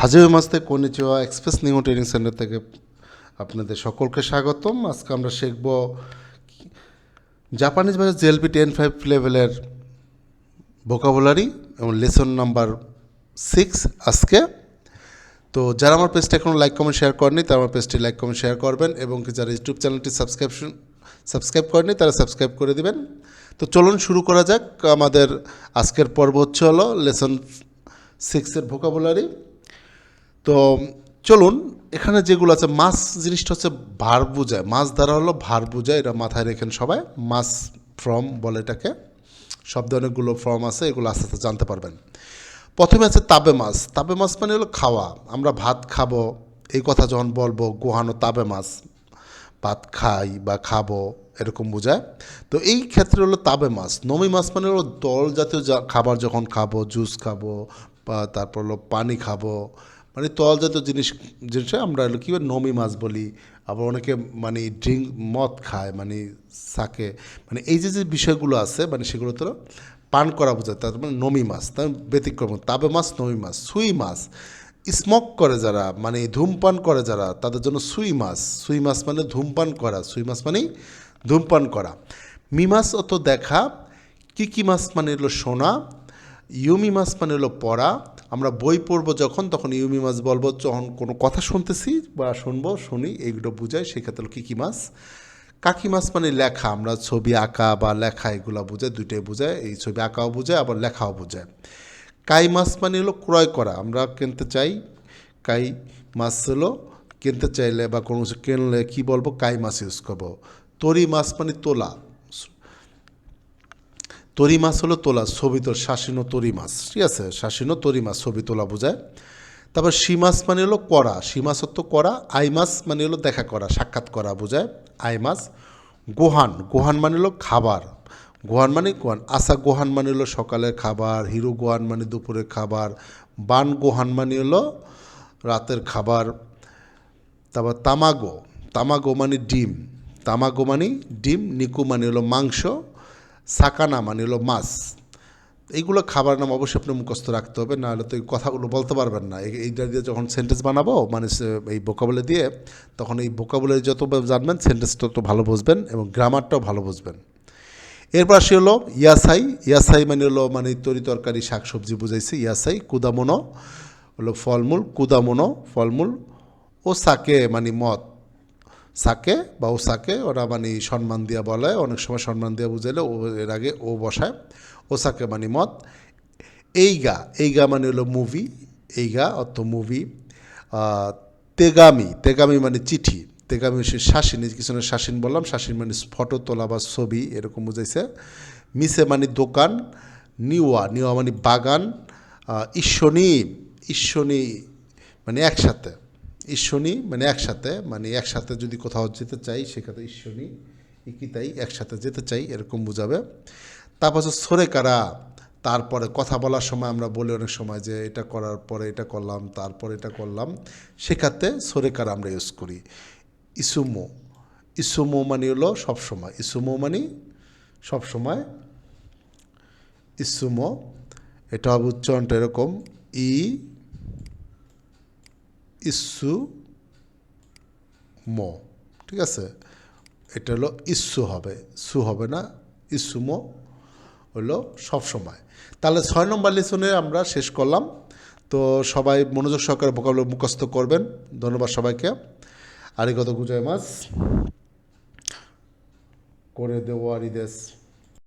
হাজির মাস্তে কনিচিওয়া express new training centre থেকে আপনাদের সকলকে স্বাগতম। আজকে আমরা শিখব জাপানিজ ভাষা জিএলপি 10-5 লেভেলের ভোকাবুলারি এবং লেসন নাম্বার 6 আজকে। তো যারা আমার পেজটা এখনও লাইক কমেন্ট শেয়ার করেনি তারা আমার পেজটি লাইক কমেন্ট শেয়ার করবেন, এবং যারা ইউটিউব চ্যানেলটি সাবস্ক্রাইব করেনি তারা সাবস্ক্রাইব করে দিবেন। তো চলুন শুরু করা যাক। আমাদের আজকের পর্ব হলো লেসন 6-এর ভোকাবুলারি। তো চলুন, এখানে যেগুলো আছে, মাছ জিনিসটা হচ্ছে ভার বোঝায়, মাছ দ্বারা হলো ভার বোঝায়, এটা মাথায় রেখেন সবাই। মাছ ফ্রম বলে এটাকে, শব্দ অনেকগুলো ফর্ম আছে, এগুলো আস্তে আস্তে জানতে পারবেন। প্রথমে আছে তাবে মাছ। তাবে মাছ মানে হলো খাওয়া, আমরা ভাত খাবো এই কথা যখন বলবো, গোহানো তাবে মাছ, ভাত খাই বা খাবো এরকম বোঝায়। তো এই ক্ষেত্রে হলো তাবে মাছ। নমি মাছ মানে হলো দল জাতীয় খাবার যখন খাবো, জুস খাবো বা তারপর হলো পানি খাবো, মানে তল জাতীয় জিনিসে আমরা হলো কী নমি মাছ বলি। আবার অনেকে মানে ড্রিঙ্ক মদ খায়, মানে সাকে, মানে এই যে বিষয়গুলো আছে, মানে সেগুলো তো পান করা বোঝায়, তার মানে নমি মাছ। তার ব্যতিক্রম তাবে মাছ, নমি মাছ। সুই মাছ স্মোক করে যারা, মানে ধূমপান করে যারা, তাদের জন্য সুই মাছ। সুই মাছ মানে ধূমপান করা, সুই মাছ মানেই ধূমপান করা। মি মাছ অত দেখা। কিকি মাছ মানে হলো শোনা। ইউমি মাছ মানে হলো পড়া। আমরা বই পড়বো যখন, তখন ইউমি মাছ বলবো যখন কোনো কথা শুনতেছি বা শুনি, এইগুলো বোঝায়, সেক্ষেত্রে হলো কিকি মাছ। কাকি মাছ মানে লেখা, আমরা ছবি আঁকা বা লেখা এগুলো বোঝায়, দুইটাই বোঝায়, এই ছবি আঁকাও বোঝায় আবার লেখাও বোঝায়। কাই মাছ মানে হলো ক্রয় করা, আমরা কিনতে চাই, কাই মাছ হলো কিনতে চাইলে বা কোনো কিছু কিনলে কী বলবো, কাই মাছ ইউজ করবো। তরি মাছ মানে তোলা, তরি মাছ হলো তোলা, ছবি তোলা, শাসিনো তরি মাছ, ঠিক আছে, শাসিনো তরি মাছ ছবি তোলা বোঝায়। তারপর শি মাছ মানে হলো করা, শি মাছ অর্থ করা। আই মাছ মানে হলো দেখা করা, সাক্ষাৎ করা বোঝায় আই মাছ। গোহান, গোহান মানে হলো খাবার, গোহান মানে গোহান। আসা গোহান মানে হলো সকালের খাবার, হিরো গোহান মানে দুপুরের খাবার, বান গোহান মানে হলো রাতের খাবার। তারপর তামাগো, তামাগো মানে ডিম, তামাগো মানে ডিম। নিকু মানে হলো মাংস। সাকানা মানে হলো মাছ। এইগুলো খাবার নাম অবশ্যই আপনি মুখস্থ রাখতে হবে, নাহলে তো এই কথাগুলো বলতে পারবেন না। এইটা দিয়ে যখন সেন্টেন্স বানাবো, মানে এই ভোকাবুলারি দিয়ে, তখন এই ভোকাবুলারি যত জানবেন সেন্টেন্স তত ভালো বুঝবেন এবং গ্রামারটাও ভালো বুঝবেন। এরপর আসি হলো ইয়াসাই। ইয়াসাই মানে হলো মানে তরি তরকারি, শাক সবজি বুঝাইছে ইয়াসাই। কুদামোনো হলো ফলমূল, কুদামোনো ফলমূল। ও সাকে মানে মদ, সাকে বা ও সাকে ওরা মানে সম্মান দিয়া বলে, অনেক সময় সম্মান দিয়া বুঝাইলে ও এর আগে ও বসায়। ও সাকে মানে মদ। এইগা, এইগা মানে হলো মুভি, এইগা অর্থ মুভি। তেগামি, তেগামি মানে চিঠি, তেগামি শাসিন, কিছু শাসিন বললাম, শাসিন মানে ফটো তোলা বা ছবি এরকম বুঝাইছে। মিসে মানে দোকান। নিওয়া, নিওয়া মানে বাগান। ঈশ্বনী, ঈশ্বনী মানে একসাথে, ঈশ্বনী মানে একসাথে, মানে একসাথে যদি কোথাও যেতে চাই সেক্ষেত্রে ঈশ্বনী ইকিতাই, একসাথে যেতে চাই এরকম বোঝাবে। তারপর হচ্ছে সোরেকারা, তারপরে কথা বলার সময় আমরা বলি অনেক সময় যে এটা করার পরে এটা করলাম, তারপরে এটা করলাম, সেক্ষেত্রে সোরেকারা আমরা ইউজ করি। ইসুমো, ইসুমো মানে হলো সবসময়, ইসুমো মানে সবসময়, ইসুমো। এটা হবে উচ্চারণটা এরকম, ই ইস্যু মো, ঠিক আছে। এটা হলো ইস্যু হবে, সু হবে না, ইস্যুমো হলো সবসময়। তাহলে 6 নম্বর লেসনে আমরা শেষ করলাম। তো সবাই মনোযোগ সহকারে ভোকাবুলারি মুখস্থ করবেন। ধন্যবাদ সবাইকে। আরিগাতো গোজাইমাস। করে দেওয়ারি দেশ।